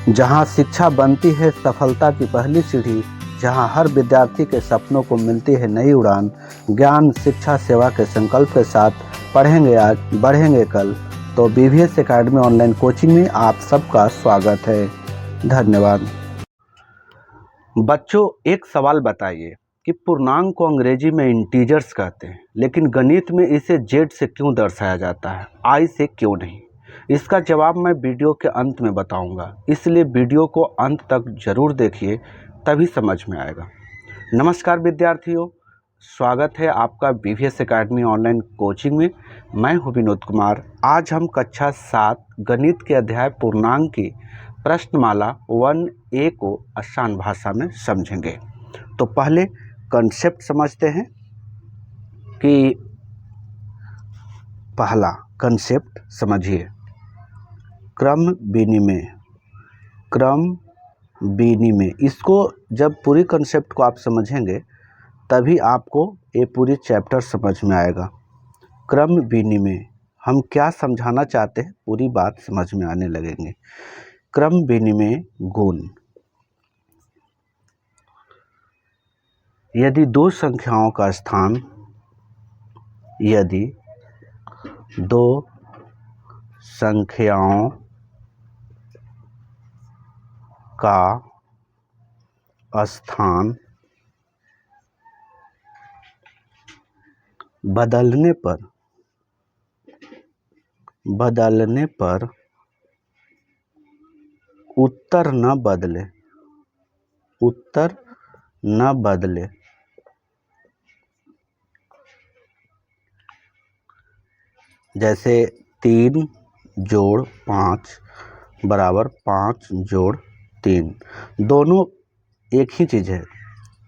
जहां शिक्षा बनती है सफलता की पहली सीढ़ी, जहां हर विद्यार्थी के सपनों को मिलती है नई उड़ान, ज्ञान शिक्षा सेवा के संकल्प के साथ पढ़ेंगे आज बढ़ेंगे कल। तो BVS एकेडमी ऑनलाइन कोचिंग में आप सबका स्वागत है। धन्यवाद। बच्चों, एक सवाल बताइए कि पूर्णांक को अंग्रेजी में इंटीजर्स कहते हैं, लेकिन गणित में इसे जेड से क्यों दर्शाया जाता है, आई से क्यों नहीं? इसका जवाब मैं वीडियो के अंत में बताऊंगा, इसलिए वीडियो को अंत तक जरूर देखिए, तभी समझ में आएगा। नमस्कार विद्यार्थियों, स्वागत है आपका BVS एकेडमी ऑनलाइन कोचिंग में। मैं हूं विनोद कुमार। आज हम कक्षा 7 गणित के अध्याय पूर्णांक की प्रश्नमाला 1A को आसान भाषा में समझेंगे। तो पहले कंसेप्ट समझते हैं कि पहला कंसेप्ट समझिए, क्रम विनिमय। क्रम विनिमय, इसको जब पूरी कंसेप्ट को आप समझेंगे तभी आपको ये पूरी चैप्टर समझ में आएगा। क्रम विनिमय हम क्या समझाना चाहते हैं, पूरी बात समझ में आने लगेंगे। क्रम विनिमय गुण, यदि दो संख्याओं का स्थान, यदि दो संख्याओं का स्थान बदलने पर उत्तर न बदले, जैसे 3 जोड़ 5 बराबर 5 जोड़ 3, दोनों एक ही चीज़ है।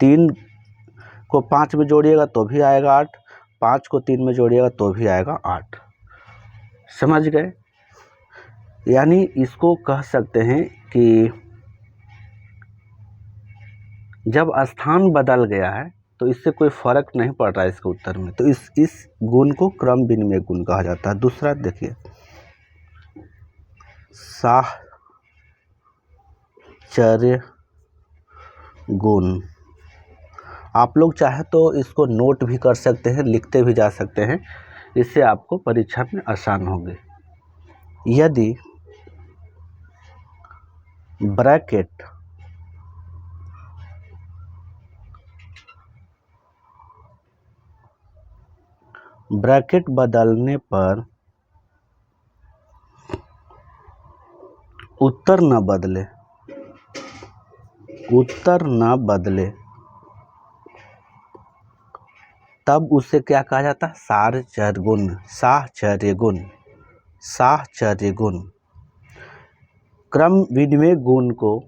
3 को 5 में जोड़िएगा तो भी आएगा 8, 5 को 3 में जोड़िएगा तो भी आएगा 8। समझ गए? यानी इसको कह सकते हैं कि जब स्थान बदल गया है तो इससे कोई फर्क नहीं पड़ रहा है इसके उत्तर में, तो इस गुण को क्रम विनिमय गुण कहा जाता है। दूसरा देखिए, साहचर्य गुण। आप लोग चाहे तो इसको नोट भी कर सकते हैं, लिखते भी जा सकते हैं, इससे आपको परीक्षा में आसान होंगे। यदि ब्रैकेट बदलने पर उत्तर न बदले, तब उसे क्या कहा जाता है? साहचर्य गुण। क्रम विनिमय गुण को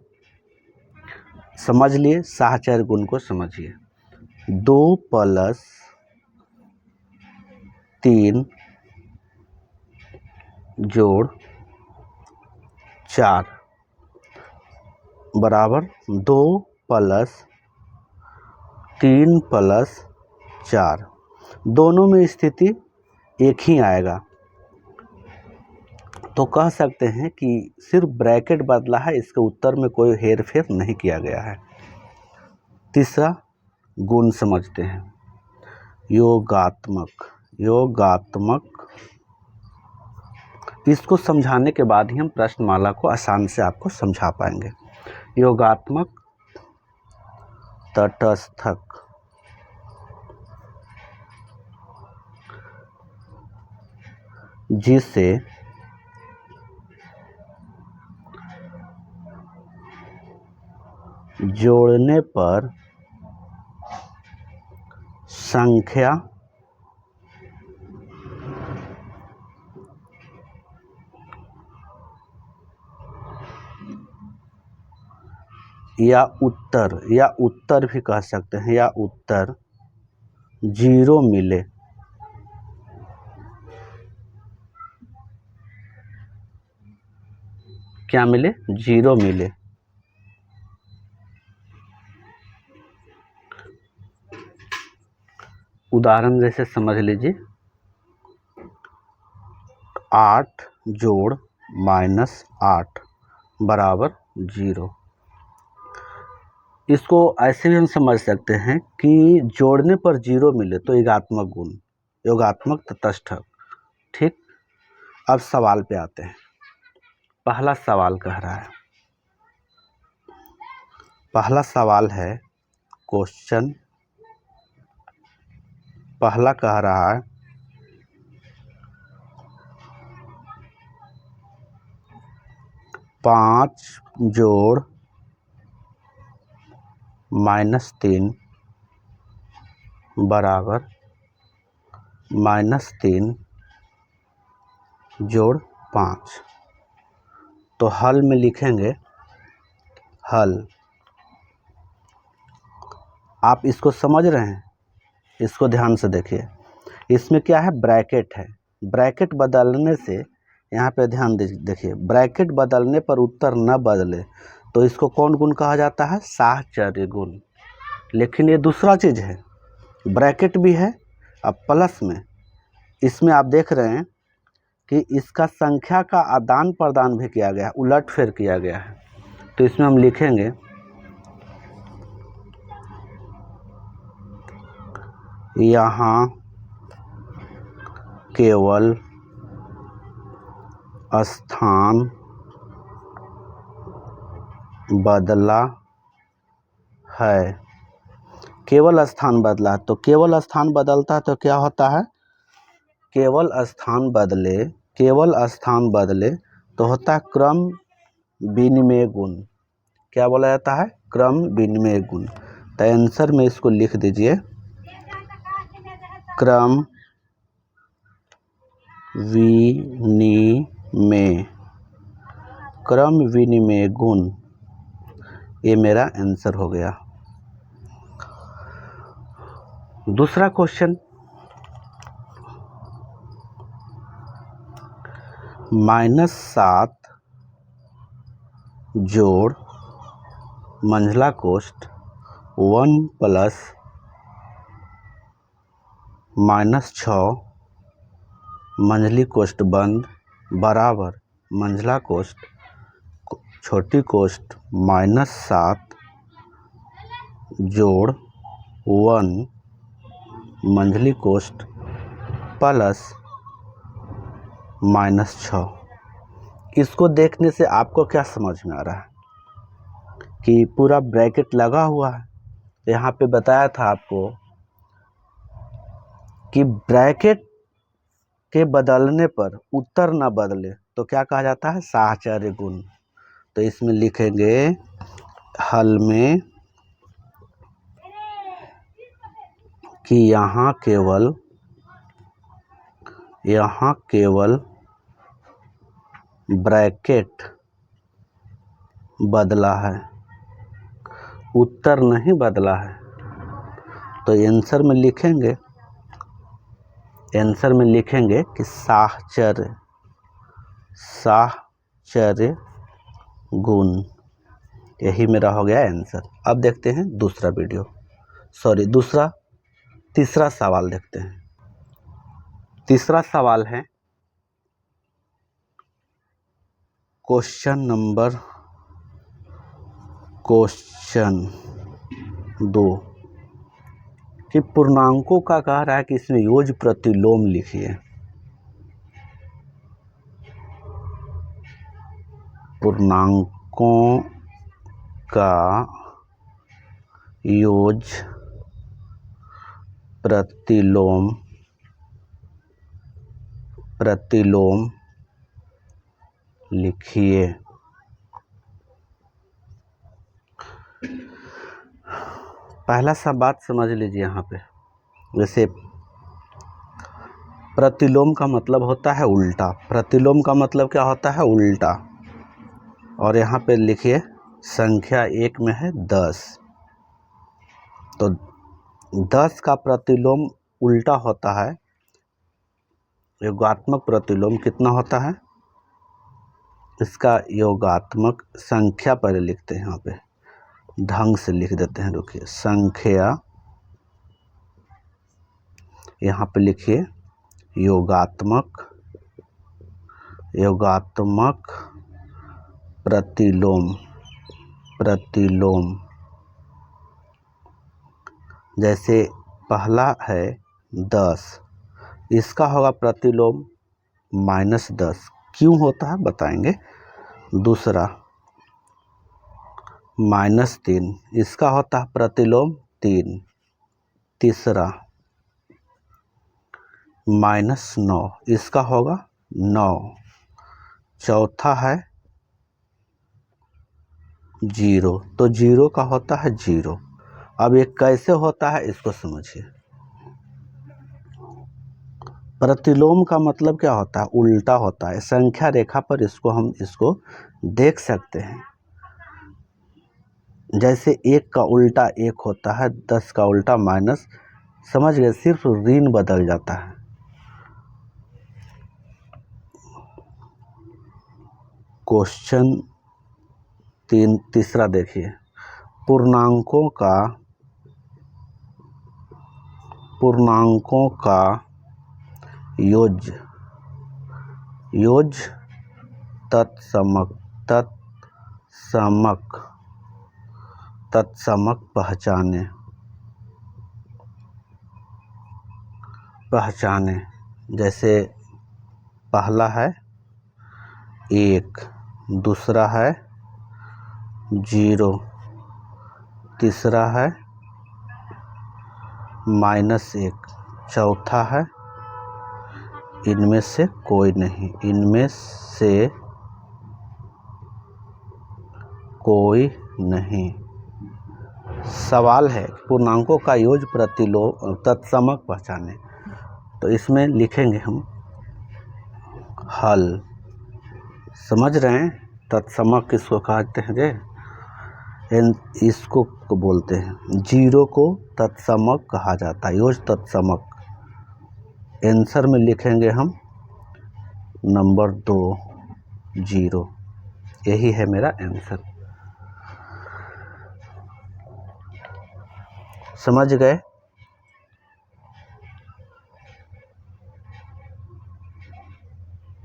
समझ लिए, साहचर्य गुण को समझिए। 2 + 3 जोड़ 4 बराबर 2 + 3 + 4, दोनों में स्थिति एक ही आएगा, तो कह सकते हैं कि सिर्फ ब्रैकेट बदला है, इसके उत्तर में कोई हेरफेर नहीं किया गया है। तीसरा गुण समझते हैं, योगात्मक। इसको समझाने के बाद ही हम प्रश्नमाला को आसान से आपको समझा पाएंगे। योगात्मक, तटस्थक, जिसे जोड़ने पर संख्या या उत्तर भी कह सकते हैं, या उत्तर 0 मिले। क्या मिले? 0 मिले। उदाहरण जैसे समझ लीजिए, 8 जोड़ -8 बराबर 0। इसको ऐसे भी हम समझ सकते हैं कि जोड़ने पर 0 मिले तो योगात्मक गुण, योगात्मक तटस्थक। ठीक, अब सवाल पे आते हैं। पहला सवाल कह रहा है, पहला सवाल है क्वेश्चन, पहला कह रहा है 5 जोड़ -3 बराबर -3 जोड़ 5। तो हल में लिखेंगे, हल। आप इसको समझ रहे हैं? इसको ध्यान से देखिए। इसमें क्या है, ब्रैकेट है। ब्रैकेट बदलने से, यहाँ पे ध्यान देखिए, ब्रैकेट बदलने पर उत्तर न बदले तो इसको कौन गुण कहा जाता है, साहचर्य गुण। लेकिन ये दूसरा चीज़ है, ब्रैकेट भी है। अब प्लस में इसमें आप देख रहे हैं कि इसका संख्या का आदान प्रदान भी किया गया है, उलट फेर किया गया है। तो इसमें हम लिखेंगे यहाँ केवल स्थान बदला है, केवल स्थान बदला। तो केवल स्थान बदलता है तो क्या होता है, केवल स्थान बदले, केवल स्थान बदले तो होता है क्रम विनिमय गुण। क्या बोला जाता है, क्रम विनिमय गुण। तो आंसर में इसको लिख दीजिए, क्रम विनिमय, क्रम विनिमय गुण। ये मेरा आंसर हो गया। दूसरा क्वेश्चन, -7 जोड़ मंझला कोष्ठ 1 प्लस -6 मंझली कोष्ठ बंद बराबर मंझला कोष्ठ छोटी कोष्ठ -7 जोड़ 1 मंझली कोष्ठ प्लस -6। इसको देखने से आपको क्या समझ में आ रहा है कि पूरा ब्रैकेट लगा हुआ है। यहाँ पे बताया था आपको कि ब्रैकेट के बदलने पर उत्तर न बदले तो क्या कहा जाता है, साहचर्य गुण। तो इसमें लिखेंगे हल में कि यहाँ केवल ब्रैकेट बदला है, उत्तर नहीं बदला है। तो आंसर में लिखेंगे, आंसर में लिखेंगे कि साहचर्य, साहचर्य गुण। यही मेरा हो गया आंसर। अब देखते हैं दूसरा वीडियो, तीसरा सवाल देखते हैं। तीसरा सवाल है क्वेश्चन 2 कि पूर्णांकों का कह रहा है कि इसमें योज प्रतिलोम लिखिए। पूर्णांकों का योज प्रतिलोम लिखिए। पहला सा बात समझ लीजिए यहाँ पे, जैसे प्रतिलोम का मतलब होता है उल्टा, प्रतिलोम का मतलब क्या होता है, उल्टा। और यहाँ पे लिखिए संख्या 1 में है 10, तो 10 का प्रतिलोम उल्टा होता है, योगात्मक प्रतिलोम कितना होता है, इसका योगात्मक संख्या पहले लिखते हैं, यहाँ पे ढंग से लिख देते हैं। रुकिए, संख्या, यहाँ पे लिखिए योगात्मक प्रतिलोम। प्रतिलोम। जैसे पहला है 10, इसका होगा प्रतिलोम -10। क्यों होता है बताएंगे। दूसरा -3, इसका होता है प्रतिलोम 3। तीसरा -9, इसका होगा 9। चौथा है 0, तो 0 का होता है 0। अब ये कैसे होता है इसको समझिए। प्रतिलोम का मतलब क्या होता है, उल्टा होता है। संख्या रेखा पर हम इसको देख सकते हैं। जैसे 1 का उल्टा 1 होता है, 10 का उल्टा माइनस, समझ गए, सिर्फ ऋण बदल जाता है। क्वेश्चन तीसरा देखिए, पूर्णांकों का योज्य तत्समक पहचाने। जैसे पहला है 1, दूसरा है 0, तीसरा है -1, चौथा है इनमें से कोई नहीं। इनमें से कोई नहीं। सवाल है पूर्णांकों का योज्य प्रतिलोम तत्समक पहचाने। तो इसमें लिखेंगे हम हल। समझ रहे हैं तत्समक किसको कहते हैं रे, इसको बोलते हैं। 0 को तत्समक कहा जाता है, योज्य तत्समक। आंसर में लिखेंगे हम नंबर 2 0। यही है मेरा आंसर। समझ गए।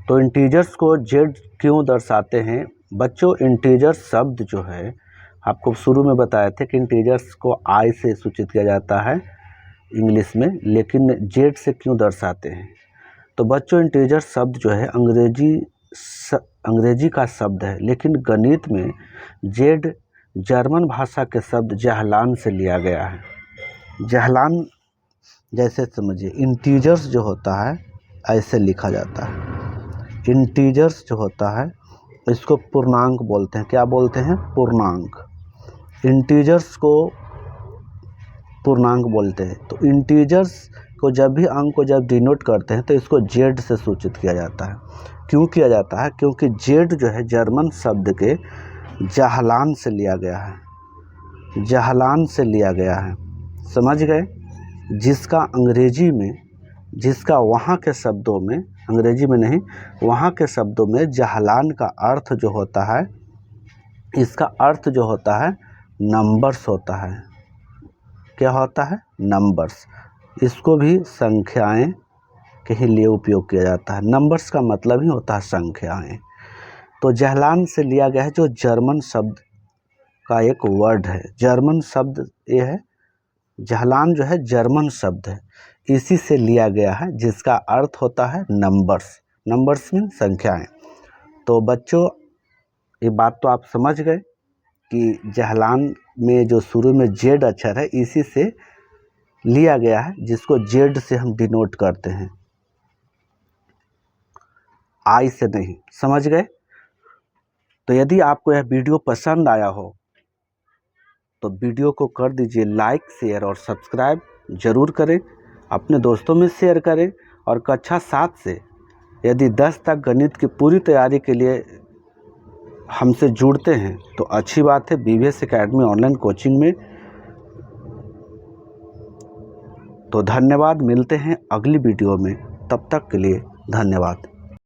तो इंटीजर्स को जेड क्यों दर्शाते हैं बच्चों। इंटीजर शब्द जो है, आपको शुरू में बताए थे कि इंटीजर्स को आई से सूचित किया जाता है इंग्लिश में, लेकिन जेड से क्यों दर्शाते हैं। तो बच्चों इंटीजर शब्द जो है अंग्रेजी का शब्द है, लेकिन गणित में जेड जर्मन भाषा के शब्द जहलान से लिया गया है। जहलान जैसे समझिए, इंटीजर्स जो होता है ऐसे लिखा जाता है। इंटीजर्स जो होता है इसको पूर्णांक बोलते हैं। क्या बोलते हैं, पूर्णांक। इंटीजर्स को पूर्णांक बोलते हैं। तो इंटीजर्स को जब भी अंक को जब डिनोट करते हैं तो इसको जेड से सूचित किया जाता है। क्यों किया जाता है, क्योंकि जेड जो है जर्मन शब्द के जहलान से लिया गया है। जहलान से लिया गया है, समझ गए। जिसका अंग्रेजी में, जिसका वहाँ के शब्दों में, अंग्रेजी में नहीं वहाँ के शब्दों में जहलान का अर्थ जो होता है, इसका अर्थ जो होता है नंबर्स होता है। क्या होता है, नंबर्स। इसको भी संख्याएं के ही लिए उपयोग किया जाता है। नंबर्स का मतलब ही होता है संख्याएं। तो जहलान से लिया गया है, जो जर्मन शब्द का एक वर्ड है। जर्मन शब्द ये है, जहलान जो है जर्मन शब्द है, इसी से लिया गया है, जिसका अर्थ होता है नंबर्स। नंबर्स में संख्याएं। तो बच्चों ये बात तो आप समझ गए कि जहलान में जो शुरू में जेड अक्षर है इसी से लिया गया है, जिसको जेड से हम डिनोट करते हैं, आई से नहीं। समझ गए। तो यदि आपको यह वीडियो पसंद आया हो तो वीडियो को कर दीजिए लाइक, शेयर और सब्सक्राइब ज़रूर करें। अपने दोस्तों में शेयर करें। और कक्षा 7 से यदि 10 तक गणित की पूरी तैयारी के लिए हमसे जुड़ते हैं तो अच्छी बात है। BVS एकेडमी ऑनलाइन कोचिंग में। तो धन्यवाद, मिलते हैं अगली वीडियो में। तब तक के लिए धन्यवाद।